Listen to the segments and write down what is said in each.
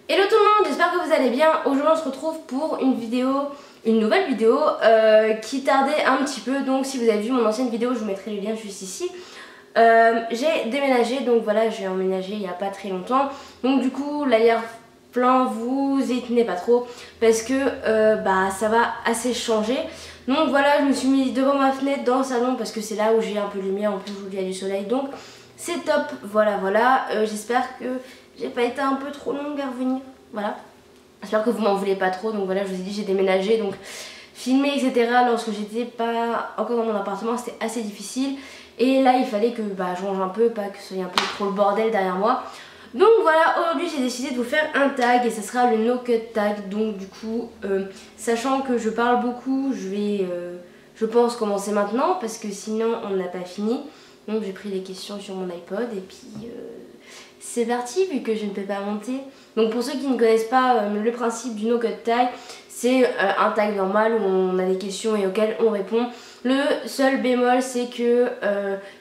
Hello tout le monde, j'espère que vous allez bien. Aujourd'hui on se retrouve pour une nouvelle vidéo qui tardait un petit peu. Donc si vous avez vu mon ancienne vidéo, je vous mettrai le lien juste ici. J'ai déménagé, donc voilà, j'ai emménagé il n'y a pas très longtemps. Donc du coup l'arrière-plan, vous y tenez pas trop parce que ça va assez changer. Donc voilà, je me suis mis devant ma fenêtre dans le salon parce que c'est là où j'ai un peu de lumière, en plus où il y a du soleil, donc c'est top. Voilà, j'espère que j'ai pas été un peu trop longue à revenir. Voilà, j'espère que vous m'en voulez pas trop. Donc voilà, je vous ai dit, j'ai déménagé, donc filmer etc. lorsque j'étais pas encore dans mon appartement, c'était assez difficile. Et là il fallait que je range un peu, pas que ce soit un peu trop le bordel derrière moi. Donc voilà, aujourd'hui j'ai décidé de vous faire un tag et ce sera le no cut tag. Donc du coup, sachant que je parle beaucoup, je vais je pense commencer maintenant parce que sinon on n'a pas fini. Donc j'ai pris les questions sur mon iPod et puis c'est parti vu que je ne peux pas monter. Donc pour ceux qui ne connaissent pas le principe du no cut tag, c'est un tag normal où on a des questions et auxquelles on répond. Le seul bémol c'est que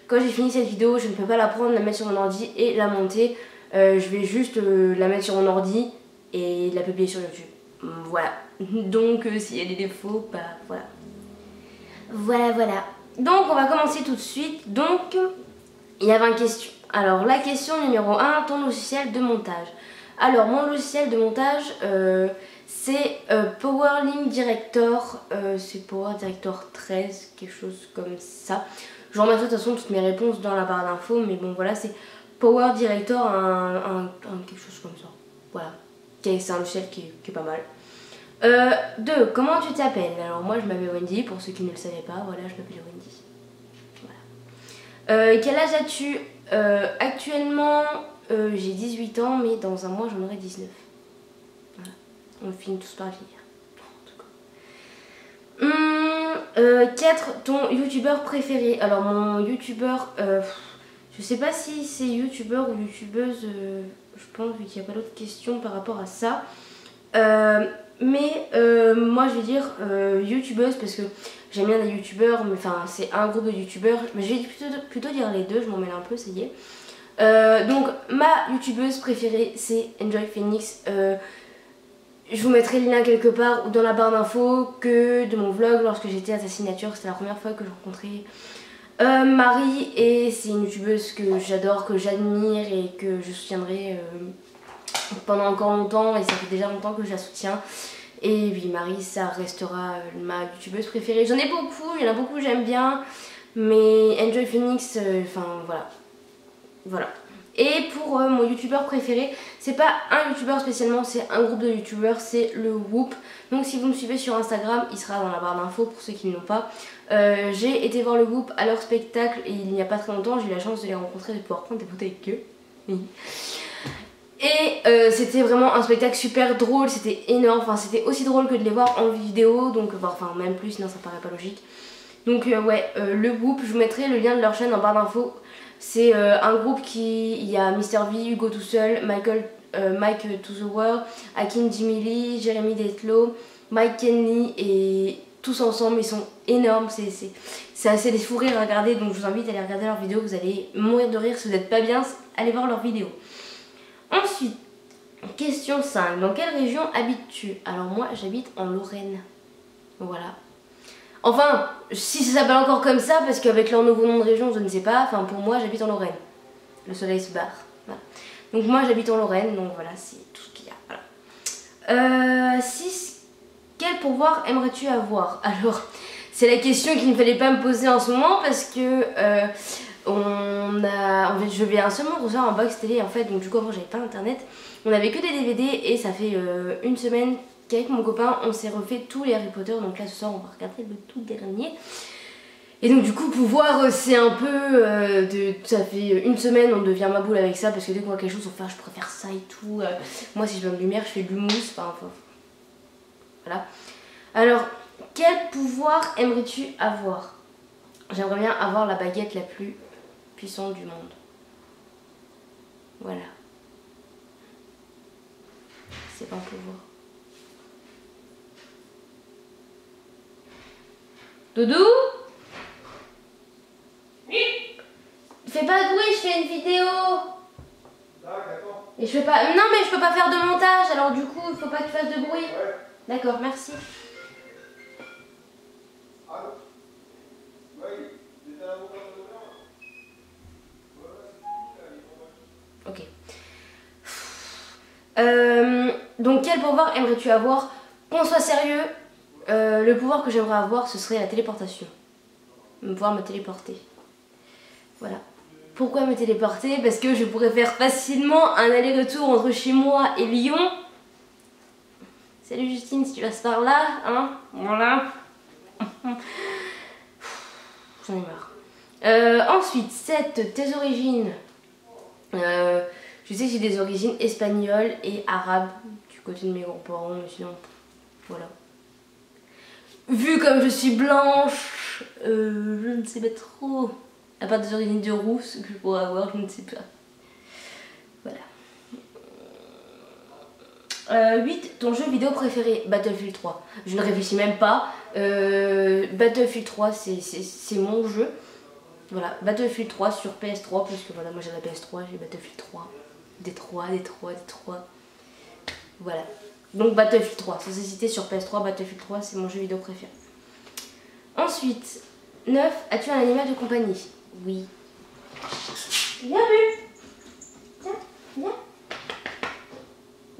quand j'ai fini cette vidéo, je ne peux pas la prendre, la mettre sur mon ordi et la monter. Je vais juste la mettre sur mon ordi et la publier sur YouTube. Voilà. Donc s'il y a des défauts, voilà. Voilà. Donc on va commencer tout de suite. Donc il y avait une question. Alors la question numéro 1, ton logiciel de montage. Alors mon logiciel de montage c'est PowerLink Director, c'est Power Director 13, quelque chose comme ça. Je vous remettrai de toute façon toutes mes réponses dans la barre d'infos, mais bon voilà, c'est Power Director, quelque chose comme ça. Voilà, c'est un logiciel qui est pas mal. 2. Comment tu t'appelles? Alors moi je m'appelle Wendy, pour ceux qui ne le savaient pas, voilà, je m'appelle Wendy. Voilà. Quel âge as-tu? Actuellement j'ai 18 ans, mais dans un mois j'en aurai 19. Voilà. On finit tous par vieillir. En tout cas. 4. Ton youtubeur préféré? Alors mon youtubeur, je sais pas si c'est youtubeur ou youtubeuse, je pense qu'il n'y a pas d'autres questions par rapport à ça. Mais moi je vais dire youtubeuse parce que j'aime bien les youtubeurs, mais enfin c'est un groupe de youtubeurs, mais je vais plutôt dire les deux, je m'en mêle un peu, ça y est. Donc ma youtubeuse préférée c'est Enjoy Phoenix. Je vous mettrai le lien quelque part ou dans la barre d'infos que de mon vlog lorsque j'étais à sa signature, c'était la première fois que je rencontrais Marie, et c'est une youtubeuse que j'adore, que j'admire et que je soutiendrai pendant encore longtemps, et ça fait déjà longtemps que je la soutiens. Et oui, Marie, ça restera ma youtubeuse préférée. J'en ai beaucoup, il y en a beaucoup que j'aime bien, mais Enjoy Phoenix, voilà. Et pour mon youtubeur préféré, c'est pas un youtubeur spécialement, c'est un groupe de youtubeurs, c'est le Whoop. Donc si vous me suivez sur Instagram, il sera dans la barre d'infos pour ceux qui ne l'ont pas. J'ai été voir le Whoop à leur spectacle et il n'y a pas très longtemps, j'ai eu la chance de les rencontrer, de pouvoir prendre des photos avec eux. Et c'était vraiment un spectacle super drôle, c'était énorme, enfin c'était aussi drôle que de les voir en vidéo, donc enfin même plus, sinon ça paraît pas logique. Donc le Whoop, je vous mettrai le lien de leur chaîne en barre d'infos. C'est un groupe il y a Mr V, Hugo tout seul, Mike to the World, Hakim Jimmy Lee, Jérémy Detlo, Mike Kenley, et tous ensemble ils sont énormes, c'est assez des fous rires à regarder, donc je vous invite à aller regarder leurs vidéos, vous allez mourir de rire. Si vous n'êtes pas bien, allez voir leurs vidéos. Ensuite, question 5, dans quelle région habites-tu? Alors moi j'habite en Lorraine, voilà. Enfin, si ça s'appelle encore comme ça, parce qu'avec leur nouveau nom de région, je ne sais pas. Enfin, pour moi, j'habite en Lorraine. Le soleil se barre. Voilà. Donc moi, j'habite en Lorraine. Donc voilà, c'est tout ce qu'il y a. Voilà. 6. Quel pouvoir aimerais-tu avoir? Alors, c'est la question qu'il ne fallait pas me poser en ce moment parce que en fait, je vais seulement recevoir un box télé en fait. Donc du coup, avant, j'avais pas internet. On avait que des DVD et ça fait une semaine qu'avec mon copain on s'est refait tous les Harry Potter, donc là ce soir on va regarder le tout dernier. Et donc du coup pouvoir c'est un peu ça fait une semaine on devient ma boule avec ça, parce que dès qu'on voit quelque chose on fait je préfère ça et tout. Moi si je veux de lumière je fais du mousse, enfin voilà. Alors quel pouvoir aimerais-tu avoir? J'aimerais bien avoir la baguette la plus puissante du monde. Voilà. C'est pas un pouvoir. Doudou? Oui. Fais pas de bruit, je fais une vidéo. D'accord. Et je fais pas... Non mais je peux pas faire de montage, alors du coup il faut pas que tu fasses de bruit. Ouais. D'accord, merci. Allô? Oui, j'étais à la montagne de Ok. Donc quel pouvoir aimerais-tu avoir? Qu'on soit sérieux, le pouvoir que j'aimerais avoir ce serait la téléportation. Pouvoir me téléporter. Voilà. Pourquoi me téléporter? Parce que je pourrais faire facilement un aller-retour entre chez moi et Lyon. Salut Justine, si tu passes par là, hein? Voilà. J'en ai marre. Ensuite, tes origines. Je sais que j'ai des origines espagnoles et arabes du côté de mes grands-parents, mais sinon, voilà. Vu comme je suis blanche, je ne sais pas trop. À part des origines de rousse que je pourrais avoir, je ne sais pas. Voilà. 8. Ton jeu vidéo préféré? Battlefield 3. Je ne réfléchis même pas. Battlefield 3, c'est mon jeu. Voilà, Battlefield 3 sur PS3, parce que voilà, moi j'ai la PS3, j'ai Battlefield 3. D3. Voilà. Donc Battlefield 3, sans hésiter sur PS3, Battlefield 3, c'est mon jeu vidéo préféré. Ensuite, 9. As-tu un animal de compagnie? Oui. Viens, Bu. Tiens, viens.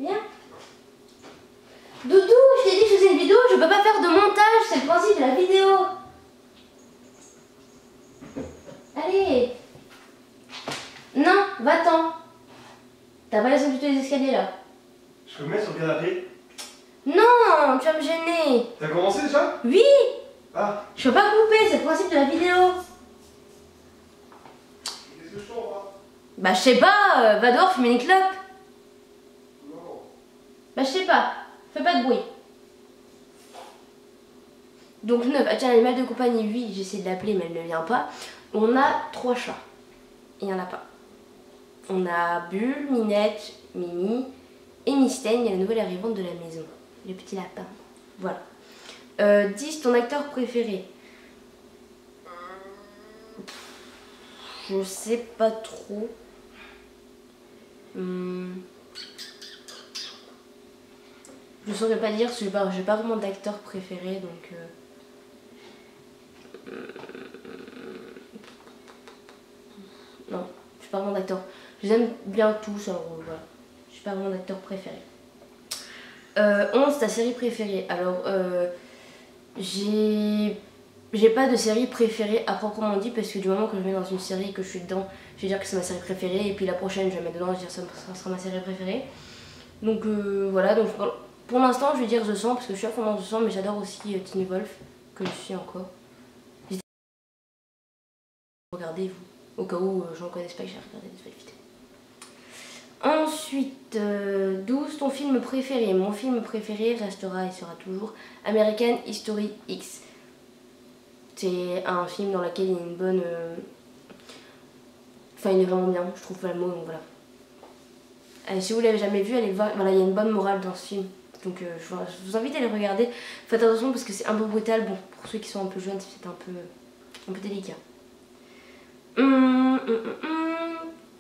Viens. Doudou, je t'ai dit que je faisais une vidéo, je peux pas faire de montage, c'est le principe de la vidéo. Allez. Non, va-t'en. T'as pas laissé tous les escaliers là. Je peux me mettre sur le canapé? Non, tu vas me gêner. T'as commencé déjà? Oui. Ah. Je peux pas couper, c'est le principe de la vidéo. Qu'est-ce que je fais moi? Bah je sais pas, va dehors fumer une clope. Non. Bah je sais pas, fais pas de bruit. Donc 9, as-tu un animal de compagnie? Oui, j'essaie de l'appeler mais elle ne vient pas. On a 3 chats. Il y en a pas. On a Bulle, Minette, Mimi et Mystène, il y a la nouvelle arrivante de la maison. Le petit lapin. Voilà. 10, ton acteur préféré? Je sais pas trop. Je saurais pas dire, j'ai pas vraiment d'acteur préféré, donc... Non, je suis pas vraiment d'acteur. Je les aime bien tous, alors voilà. Je suis pas vraiment d'acteur préféré. 11, ta série préférée? Alors, j'ai pas de série préférée à proprement dit, parce que du moment que je mets dans une série et que je suis dedans, je vais dire que c'est ma série préférée, et puis la prochaine je vais mettre dedans et je vais dire que ça sera ma série préférée. Donc voilà, donc pour l'instant je vais dire The 100 parce que je suis à fond dans The 100, mais j'adore aussi Teen Wolf, que je suis encore. Regardez-vous, au cas où j'en connaisse pas que j'ai regardé des nouvelles vidéos. Ensuite, 12, ton film préféré? Mon film préféré restera et sera toujours American History X. C'est un film dans lequel il y a une bonne... Enfin, il est vraiment bien, je trouve le mot, donc voilà. Allez, si vous l'avez jamais vu, allez le voir. Voilà, il y a une bonne morale dans ce film. Donc je vous invite à le regarder. Faites attention parce que c'est un peu brutal. Bon, pour ceux qui sont un peu jeunes, c'est un peu délicat.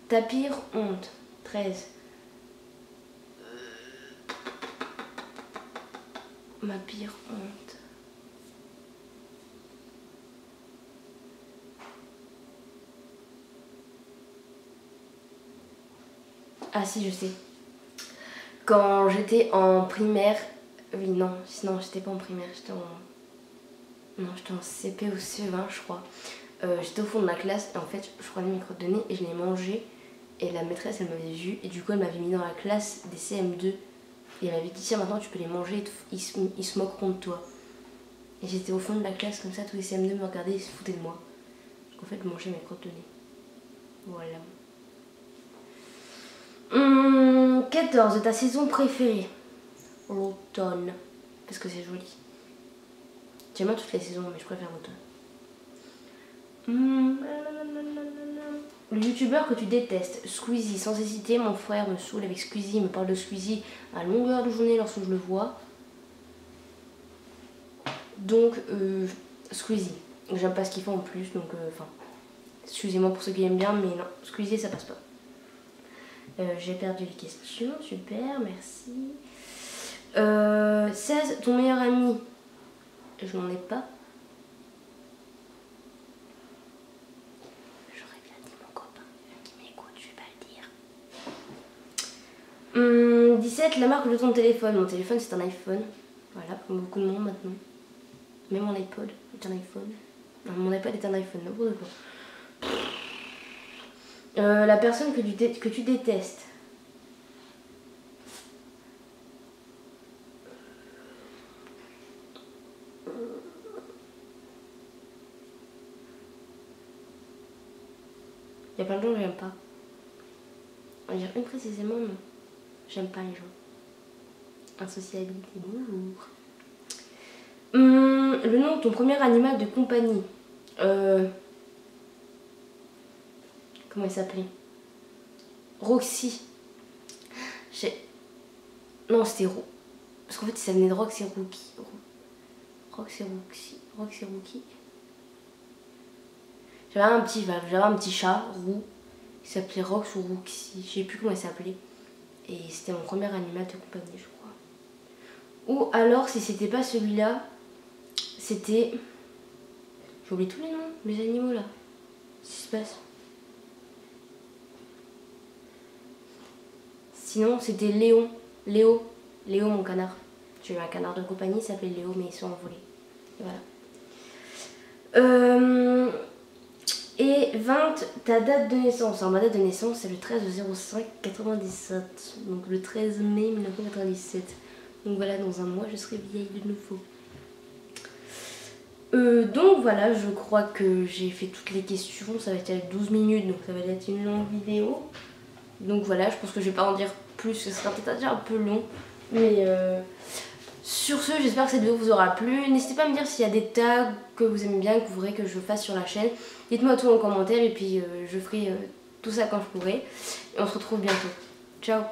Ta pire honte? 13. Ma pire honte. Ah si, je sais. Quand j'étais en primaire... Oui, non, sinon j'étais pas en primaire, j'étais en... Non, j'étais en CP ou CE1, je crois. J'étais au fond de la classe et en fait, je prenais mes crottes de nez et je les mangeais. Et la maîtresse, elle m'avait vu et du coup, elle m'avait mis dans la classe des CM2. Et elle m'avait dit, tiens, maintenant tu peux les manger, ils se moqueront de toi. Et j'étais au fond de la classe comme ça, tous les CM2 me regardaient, ils se foutaient de moi. Donc en fait, je mangeais mes crottes de nez. Voilà. 14, ta saison préférée? L'automne. Parce que c'est joli. J'aime bien toutes les saisons, mais je préfère l'automne. Le youtubeur que tu détestes? Squeezie, sans hésiter. Mon frère me saoule avec Squeezie, il me parle de Squeezie à longueur de journée lorsque je le vois. Donc, Squeezie. J'aime pas ce qu'il fait en plus, donc enfin. Excusez-moi pour ceux qui aiment bien, mais non, Squeezie ça passe pas. J'ai perdu les questions, super, merci. 16, ton meilleur ami. Je n'en ai pas. J'aurais bien dit mon copain qui m'écoute, je vais pas le dire. 17, la marque de ton téléphone. Mon téléphone c'est un iPhone. Voilà, comme beaucoup de monde maintenant. Même mon iPod est un iPhone. Non, mon iPod est un iPhone, n'importe quoi. La personne que tu détestes. Il y a plein de gens que j'aime pas. On va dire une précisément, non. J'aime pas les gens. Insociabilité, bonjour. Le nom de ton premier animal de compagnie. Comment il s'appelait? Roxy. Non, c'était parce qu'en fait, ça venait de Rox et Rookie. Rox et Roxy. Rox et Rookie. J'avais un petit chat roux. Il s'appelait Rox ou Roxy. Je sais plus comment il s'appelait. Et c'était mon premier animal de compagnie, je crois. Ou alors, si c'était pas celui-là, c'était... J'ai oublié tous les noms, les animaux là. Qu'est-ce qui se passe? Sinon, c'était Léon. Léo, mon canard. J'ai eu un canard de compagnie, il s'appelait Léo, mais ils sont envolés. Et voilà. Et 20, ta date de naissance. Alors, ma date de naissance, c'est le 13/05/97. Donc le 13 mai 1997. Donc voilà, dans un mois, je serai vieille de nouveau. Donc voilà, je crois que j'ai fait toutes les questions. Ça va être 12 minutes, donc ça va être une longue vidéo. Donc voilà, je pense que je vais pas en dire plus, ce sera peut-être déjà un peu long. Mais sur ce, j'espère que cette vidéo vous aura plu. N'hésitez pas à me dire s'il y a des tags que vous aimez bien, que vous voudrez que je fasse sur la chaîne. Dites-moi tout en commentaire et puis je ferai tout ça quand je pourrai. Et on se retrouve bientôt. Ciao!